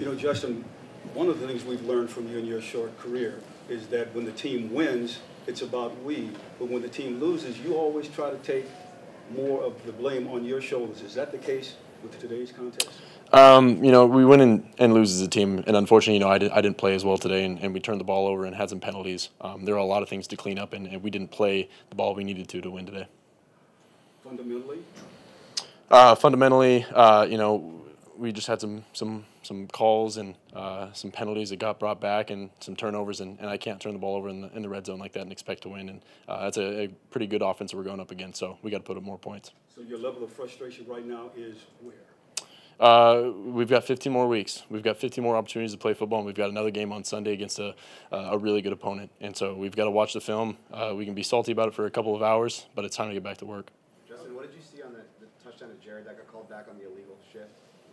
You know, Justin, one of the things we've learned from you in your short career is that when the team wins, it's about we. But when the team loses, you always try to take more of the blame on your shoulders. Is that the case with today's contest? We win and lose as a team, and unfortunately, I didn't play as well today, and we turned the ball over and had some penalties. There are a lot of things to clean up, and we didn't play the ball we needed to win today. Fundamentally? Fundamentally, we just had some calls and some penalties that got brought back and some turnovers, and I can't turn the ball over in the red zone like that and expect to win. And that's a pretty good offense that we're going up against, so we got to put up more points. So your level of frustration right now is where? We've got 15 more weeks. We've got 15 more opportunities to play football, and we've got another game on Sunday against a really good opponent. And so we've got to watch the film. We can be salty about it for a couple of hours, but it's time to get back to work. Justin, what did you see on the touchdown to Jared that got called back on the illegal shift?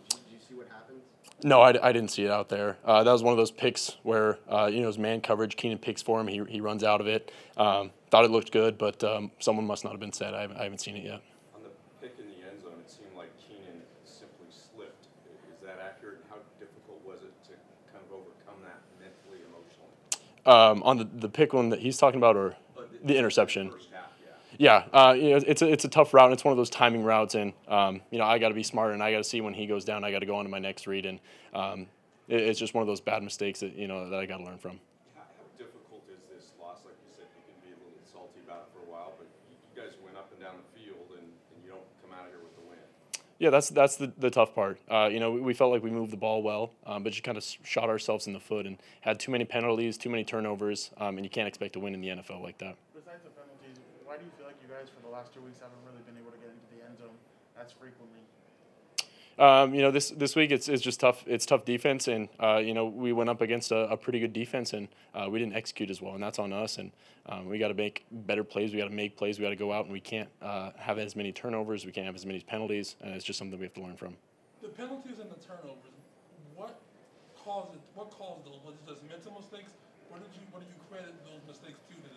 Did you see what happened? No, I didn't see it out there. That was one of those picks where, it was man coverage. Keenan picks for him. He runs out of it. Thought it looked good, but someone must not have been set. I haven't seen it yet. On the pick in the end zone, it seemed like Keenan simply slipped. Is that accurate? And how difficult was it to kind of overcome that mentally, emotionally? On the pick one that he's talking about, or the interception? First half, yeah. It's a tough route, and it's one of those timing routes, and I got to be smart, and I got to see when he goes down. I got to go on to my next read, and it's just one of those bad mistakes that that I got to learn from. How difficult is this loss? Like you said, you can be a little salty about it for a while, but you guys went up and down the field, and you don't come out of here with the win. Yeah, that's the tough part. We felt like we moved the ball well, but just kind of shot ourselves in the foot and had too many penalties, too many turnovers, and you can't expect to win in the NFL like that. Besides the penalties, why do you feel like you guys for the last 2 weeks haven't really been able to get into the end zone as frequently? This week it's just tough. It's tough defense, and we went up against a pretty good defense, and we didn't execute as well, and that's on us. And we got to make better plays. We got to make plays. We got to go out, and we can't have as many turnovers. We can't have as many penalties, and it's just something we have to learn from. The penalties and the turnovers, what caused it? What caused those? Was it just mental mistakes? What do you credit those mistakes to today?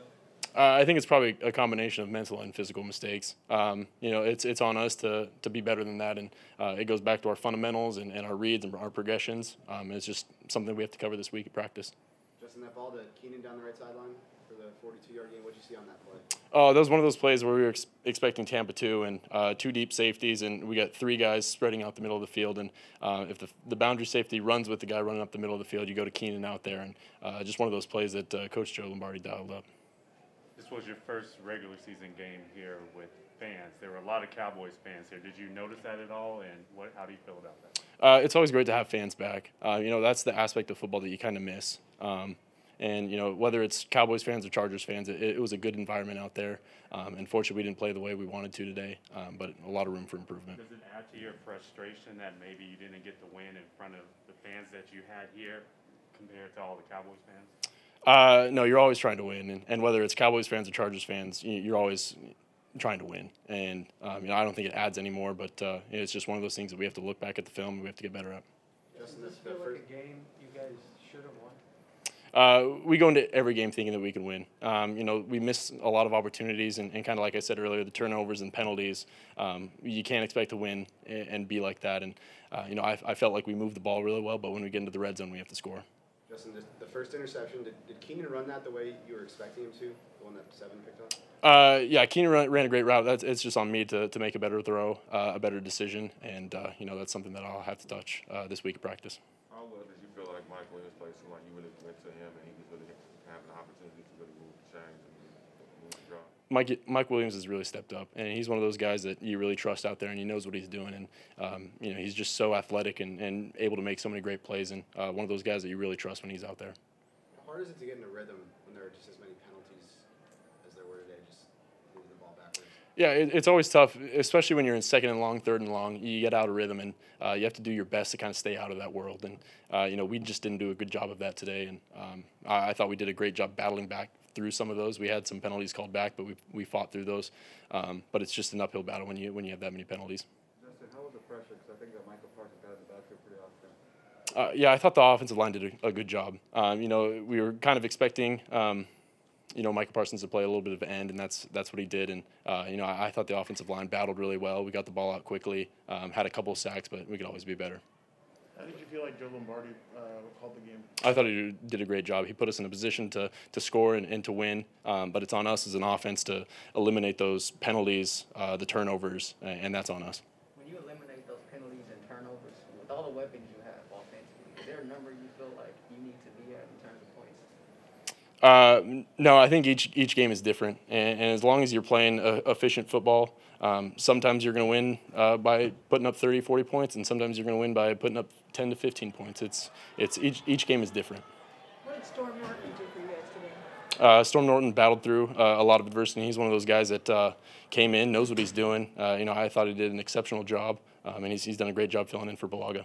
I think it's probably a combination of mental and physical mistakes. It's on us to be better than that, and it goes back to our fundamentals and our reads and our progressions. It's just something we have to cover this week at practice. Justin, that ball to Keenan down the right sideline for the 42-yard game, what did you see on that play? Oh, that was one of those plays where we were expecting Tampa 2 and 2 deep safeties, and we got 3 guys spreading out the middle of the field. And if the boundary safety runs with the guy running up the middle of the field, you go to Keenan out there. And just one of those plays that Coach Joe Lombardi dialed up. This was your first regular season game here with fans. There were a lot of Cowboys fans here. Did you notice that at all, and how do you feel about that? It's always great to have fans back. That's the aspect of football that you kind of miss. Whether it's Cowboys fans or Chargers fans, it was a good environment out there. Unfortunately, we didn't play the way we wanted to today, but a lot of room for improvement. Does it add to your frustration that maybe you didn't get the win in front of the fans that you had here compared to all the Cowboys fans? No, you're always trying to win, and whether it's Cowboys fans or Chargers fans, you're always trying to win. And I don't think it adds anymore, but it's just one of those things that we have to look back at the film and we have to get better at. Justin, Does this feel like a game you guys should have won? We go into every game thinking that we can win. We miss a lot of opportunities, and kind of like I said earlier, the turnovers and penalties. You can't expect to win and be like that. And I felt like we moved the ball really well, but when we get into the red zone, we have to score. Justin, the first interception, did Keenan run that the way you were expecting him to, the one that 7 picked up? Yeah, Keenan ran a great route. It's just on me to make a better throw, a better decision, and that's something that I'll have to touch this week of practice. How well did you feel like Mike Williams played? Seemed like you really went to him, and he was really having the opportunity to really move the chains and move the draw? Mike Williams has really stepped up, and he's one of those guys that you really trust out there, and he knows what he's doing, and he's just so athletic and able to make so many great plays, and one of those guys that you really trust when he's out there. How hard is it to get in a rhythm when there are just as many penalties as there were today, just moving the ball backwards? Yeah, it's always tough, especially when you're in 2nd and long, 3rd and long. You get out of rhythm, and you have to do your best to kind of stay out of that world. And we just didn't do a good job of that today, and I thought we did a great job battling back through some of those. We had some penalties called back, but we fought through those. But it's just an uphill battle when you have that many penalties. Justin, how was the pressure? Because I think that Michael Parsons got in the backfield pretty often. Yeah, I thought the offensive line did a good job. We were kind of expecting, Michael Parsons to play a little bit of end, and that's what he did. And I thought the offensive line battled really well. We got the ball out quickly, had a couple of sacks, but we could always be better. How did you feel like Joe Lombardi called the game? I thought he did a great job. He put us in a position to score and to win, but it's on us as an offense to eliminate those penalties, the turnovers, and that's on us. When you eliminate those penalties and turnovers, with all the weapons you have offensively, is there a number you feel like you need to be at in terms of points? No, I think each game is different, and as long as you're playing efficient football, sometimes you're going to win by putting up 30, 40 points, and sometimes you're going to win by putting up 10 to 15 points. It's each game is different. What did Storm Norton do for you guys today? Storm Norton battled through a lot of adversity. He's one of those guys that came in, knows what he's doing. I thought he did an exceptional job, and he's done a great job filling in for Balaga.